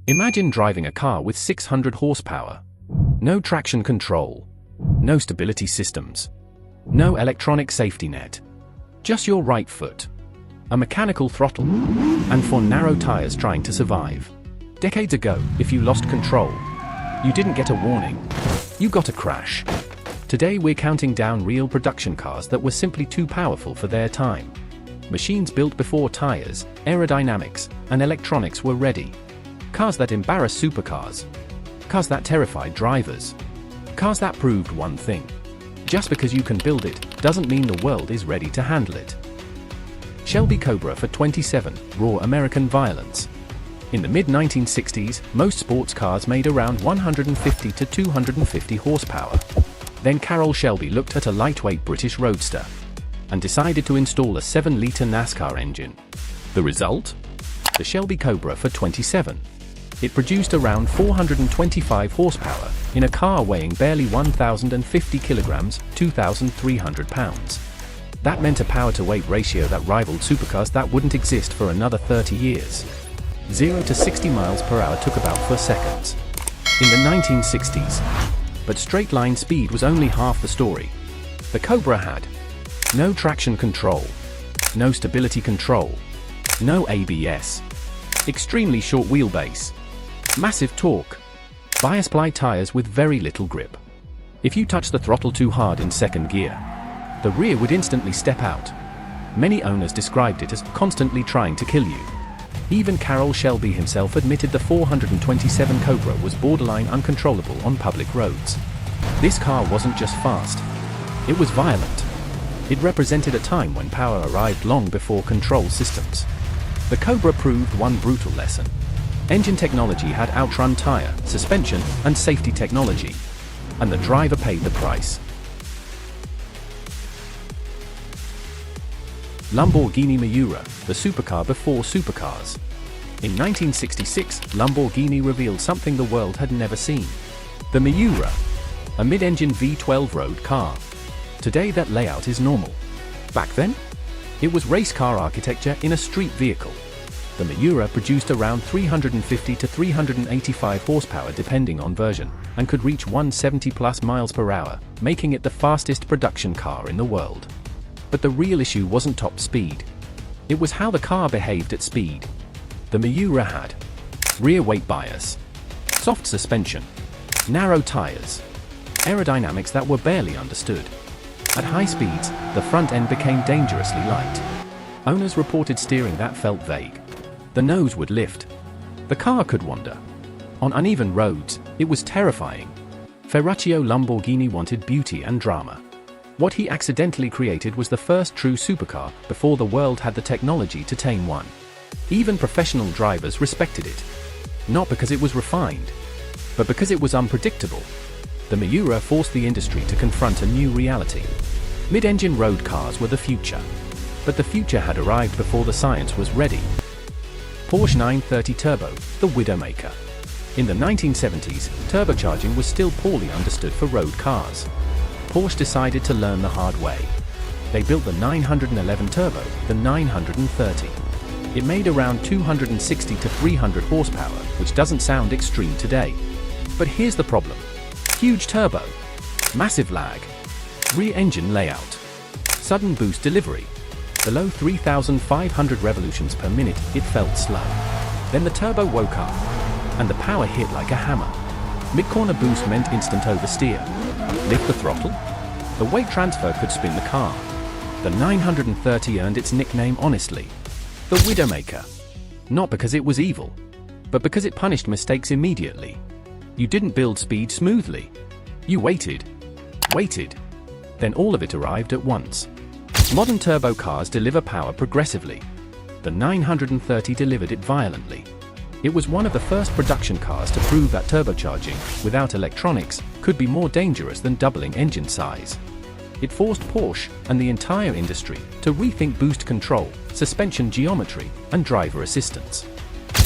Imagine driving a car with 600 horsepower. No traction control. No stability systems. No electronic safety net. Just your right foot. A mechanical throttle. And 4 narrow tires trying to survive. Decades ago, if you lost control, you didn't get a warning. You got a crash. Today we're counting down real production cars that were simply too powerful for their time. Machines built before tires, aerodynamics, and electronics were ready. Cars that embarrass supercars. Cars that terrified drivers. Cars that proved one thing. Just because you can build it, doesn't mean the world is ready to handle it. Shelby Cobra for 27, raw American violence. In the mid-1960s, most sports cars made around 150 to 250 horsepower. Then Carroll Shelby looked at a lightweight British roadster and decided to install a 7-liter NASCAR engine. The result? The Shelby Cobra for 27. It produced around 425 horsepower in a car weighing barely 1,050 kilograms, 2,300 pounds. That meant a power-to-weight ratio that rivaled supercars that wouldn't exist for another 30 years. 0 to 60 miles per hour took about 4 seconds. In the 1960s. But straight-line speed was only half the story. The Cobra had no traction control, no stability control, no ABS, extremely short wheelbase, massive torque, bias-ply tires with very little grip. If you touch the throttle too hard in second gear, the rear would instantly step out. Many owners described it as constantly trying to kill you. Even Carroll Shelby himself admitted the 427 Cobra was borderline uncontrollable on public roads. This car wasn't just fast, it was violent. It represented a time when power arrived long before control systems. The Cobra proved one brutal lesson. Engine technology had outrun tire, suspension, and safety technology. And the driver paid the price. Lamborghini Miura, the supercar before supercars. In 1966, Lamborghini revealed something the world had never seen. The Miura, a mid-engine V12 road car. Today that layout is normal. Back then, it was race car architecture in a street vehicle. The Miura produced around 350 to 385 horsepower depending on version, and could reach 170 plus miles per hour, making it the fastest production car in the world. But the real issue wasn't top speed. It was how the car behaved at speed. The Miura had rear weight bias, soft suspension, narrow tires, aerodynamics that were barely understood. At high speeds, the front end became dangerously light. Owners reported steering that felt vague. The nose would lift. The car could wander. On uneven roads, it was terrifying. Ferruccio Lamborghini wanted beauty and drama. What he accidentally created was the first true supercar before the world had the technology to tame one. Even professional drivers respected it. Not because it was refined, but because it was unpredictable. The Miura forced the industry to confront a new reality. Mid-engine road cars were the future. But the future had arrived before the science was ready. Porsche 930 Turbo, the Widowmaker. In the 1970s, turbocharging was still poorly understood for road cars. Porsche decided to learn the hard way. They built the 911 Turbo, the 930. It made around 260 to 300 horsepower, which doesn't sound extreme today. But here's the problem. Huge turbo, massive lag, rear engine layout, sudden boost delivery. Below 3,500 revolutions per minute, it felt slow. Then the turbo woke up, and the power hit like a hammer. Mid-corner boost meant instant oversteer. Lift the throttle? The weight transfer could spin the car. The 930 earned its nickname honestly. The Widowmaker. Not because it was evil, but because it punished mistakes immediately. You didn't build speed smoothly. You waited. Then all of it arrived at once. Modern turbo cars deliver power progressively. The 930 delivered it violently. It was one of the first production cars to prove that turbocharging, without electronics, could be more dangerous than doubling engine size. It forced Porsche and the entire industry to rethink boost control, suspension geometry, and driver assistance.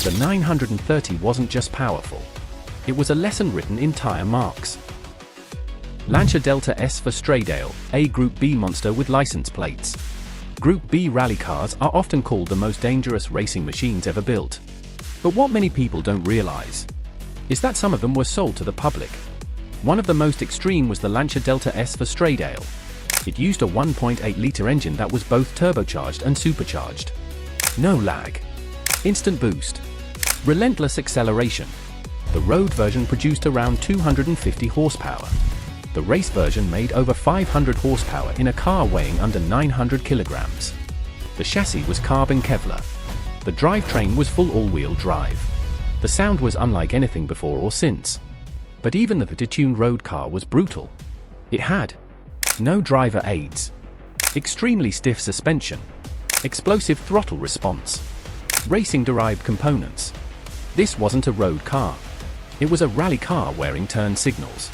The 930 wasn't just powerful. It was a lesson written in tire marks. Lancia Delta S for Straydale, a Group B monster with license plates. Group B rally cars are often called the most dangerous racing machines ever built. But what many people don't realize is that some of them were sold to the public. One of the most extreme was the Lancia Delta S for Straydale. It used a 1.8-litre engine that was both turbocharged and supercharged. No lag. Instant boost. Relentless acceleration. The road version produced around 250 horsepower. The race version made over 500 horsepower in a car weighing under 900 kilograms. The chassis was carbon Kevlar. The drivetrain was full all-wheel drive. The sound was unlike anything before or since. But even the detuned road car was brutal. It had no driver aids, extremely stiff suspension, explosive throttle response, racing-derived components. This wasn't a road car. It was a rally car wearing turn signals.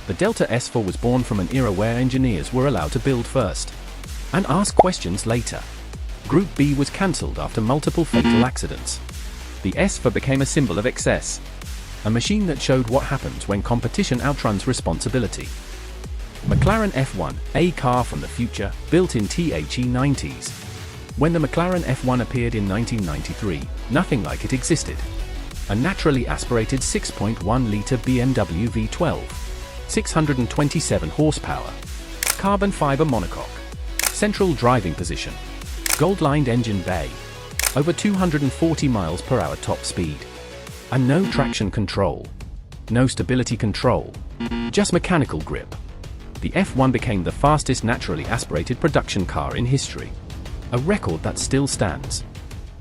The Delta S4 was born from an era where engineers were allowed to build first and ask questions later. Group B was cancelled after multiple fatal accidents. The S4 became a symbol of excess, a machine that showed what happens when competition outruns responsibility. McLaren F1, a car from the future, built in the 90s. When the McLaren F1 appeared in 1993, nothing like it existed. A naturally aspirated 6.1-litre BMW V12, 627 horsepower, carbon fiber monocoque, central driving position, gold-lined engine bay, over 240 miles per hour top speed, and no traction control, no stability control, just mechanical grip. The F1 became the fastest naturally aspirated production car in history, a record that still stands.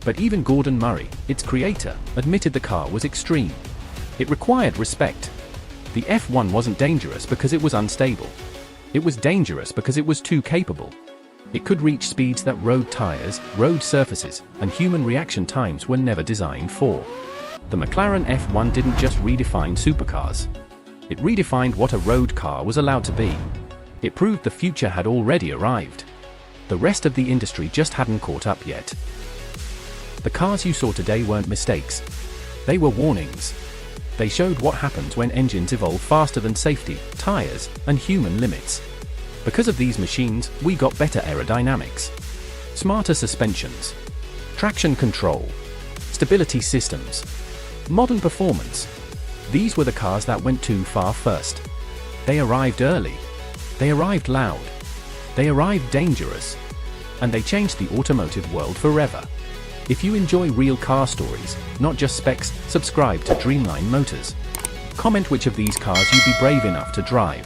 But even Gordon Murray, its creator, admitted the car was extreme. It required respect. The F1 wasn't dangerous because it was unstable. It was dangerous because it was too capable. It could reach speeds that road tires, road surfaces, and human reaction times were never designed for. The McLaren F1 didn't just redefine supercars. It redefined what a road car was allowed to be. It proved the future had already arrived. The rest of the industry just hadn't caught up yet. The cars you saw today weren't mistakes. They were warnings. They showed what happens when engines evolve faster than safety, tires, and human limits. Because of these machines, we got better aerodynamics, smarter suspensions, traction control, stability systems, modern performance. These were the cars that went too far first. They arrived early. They arrived loud. They arrived dangerous. And they changed the automotive world forever. If you enjoy real car stories, not just specs, subscribe to Dreamline Motors. Comment which of these cars you'd be brave enough to drive.